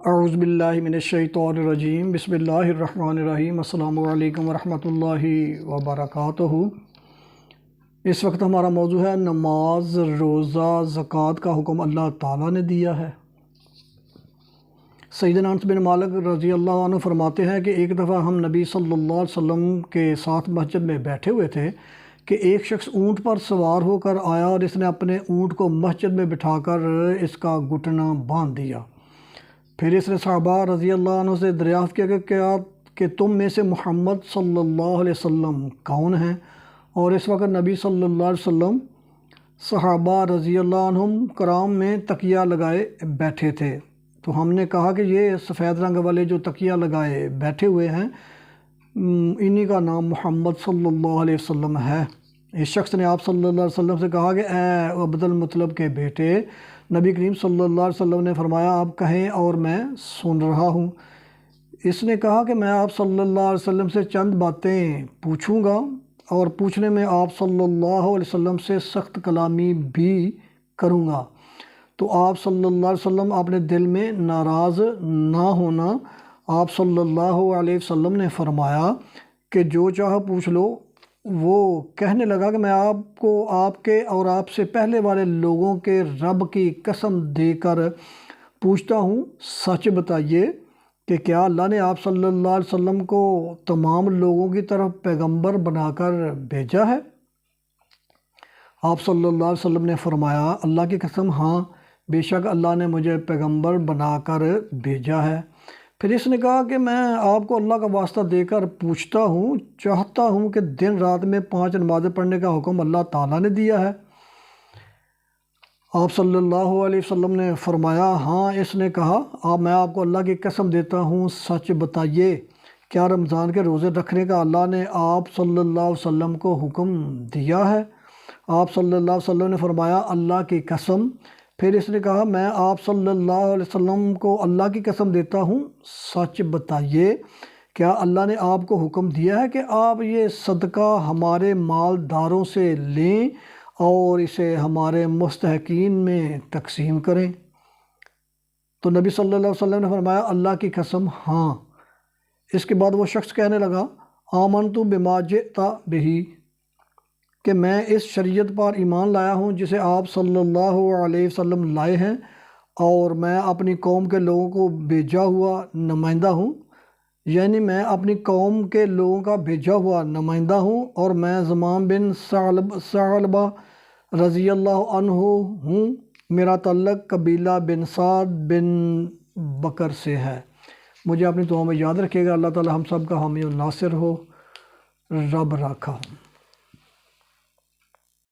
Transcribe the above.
اعوذ باللہ من الشیطان الرجیم، بسم اللہ الرحمن الرحیم۔ السلام علیکم ورحمۃ اللہ وبرکاتہ۔ اس وقت ہمارا موضوع ہے نماز، روزہ، زکوٰۃ کا حکم اللہ تعالیٰ نے دیا ہے۔ سیدنا انس بن مالک رضی اللہ عنہ فرماتے ہیں کہ ایک دفعہ ہم نبی صلی اللہ علیہ وسلم کے ساتھ مسجد میں بیٹھے ہوئے تھے کہ ایک شخص اونٹ پر سوار ہو کر آیا اور اس نے اپنے اونٹ کو مسجد میں بٹھا کر اس کا گھٹنا باندھ دیا۔ پھر اس نے صحابہ رضی اللہ عنہ سے دریافت کیا کہ تم میں سے محمد صلی اللہ علیہ وسلم کون ہیں؟ اور اس وقت نبی صلی اللہ علیہ وسلم صحابہ رضی اللہ عنہم کرام میں تکیہ لگائے بیٹھے تھے۔ تو ہم نے کہا کہ یہ سفید رنگ والے جو تکیہ لگائے بیٹھے ہوئے ہیں انہی کا نام محمد صلی اللہ علیہ وسلم ہے۔ اس شخص نے آپ صلی اللہ علیہ وسلم سے کہا کہ اے عبد المطلب کے بیٹے، نبی کریم صلی اللہ علیہ وسلم نے فرمایا آپ کہیں اور میں سن رہا ہوں۔ اس نے کہا کہ میں آپ صلی اللہ علیہ وسلم سے چند باتیں پوچھوں گا اور پوچھنے میں آپ صلی اللہ علیہ وسلم سے سخت کلامی بھی کروں گا، تو آپ صلی اللہ علیہ وسلم اپنے دل میں ناراض نہ ہونا۔ آپ صلی اللہ علیہ وسلم نے فرمایا کہ جو چاہو پوچھ لو۔ وہ کہنے لگا کہ میں آپ کو آپ کے اور آپ سے پہلے والے لوگوں کے رب کی قسم دے کر پوچھتا ہوں، سچ بتائیے کہ کیا اللہ نے آپ صلی اللہ علیہ وسلم کو تمام لوگوں کی طرف پیغمبر بنا کر بھیجا ہے؟ آپ صلی اللہ علیہ وسلم نے فرمایا اللہ کی قسم ہاں، بے شک اللہ نے مجھے پیغمبر بنا کر بھیجا ہے۔ پھر اس نے کہا کہ میں آپ کو اللہ کا واسطہ دے کر پوچھتا ہوں، چاہتا ہوں کہ دن رات میں 5 نمازیں پڑھنے کا حکم اللہ تعالیٰ نے دیا ہے؟ آپ صلی اللہ علیہ وسلم نے فرمایا ہاں۔ اس نے کہا میں آپ کو اللہ کی قسم دیتا ہوں، سچ بتائیے کیا رمضان کے روزے رکھنے کا اللہ نے آپ صلی اللہ علیہ وسلم کو حکم دیا ہے؟ آپ صلی اللہ علیہ وسلم نے فرمایا اللہ کی قسم۔ پھر اس نے کہا میں آپ صلی اللہ علیہ وسلم کو اللہ کی قسم دیتا ہوں، سچ بتائیے کیا اللہ نے آپ کو حکم دیا ہے کہ آپ یہ صدقہ ہمارے مالداروں سے لیں اور اسے ہمارے مستحقین میں تقسیم کریں؟ تو نبی صلی اللہ علیہ وسلم نے فرمایا اللہ کی قسم ہاں۔ اس کے بعد وہ شخص کہنے لگا آمنت بما جئت بہ، کہ میں اس شریعت پر ایمان لایا ہوں جسے آپ صلی اللہ علیہ وسلم لائے ہیں، اور میں اپنی قوم کے لوگوں کو بھیجا ہوا نمائندہ ہوں، یعنی میں اپنی قوم کے لوگوں کا بھیجا ہوا نمائندہ ہوں، اور میں زمام بن ثعلبہ رضی اللہ عنہ ہوں، میرا تعلق قبیلہ بن سعد بن بکر سے ہے۔ مجھے اپنی دعاؤں میں یاد رکھیے گا۔ اللہ تعالی ہم سب کا حامی و ناصر ہو۔ رب راکھا ہوں۔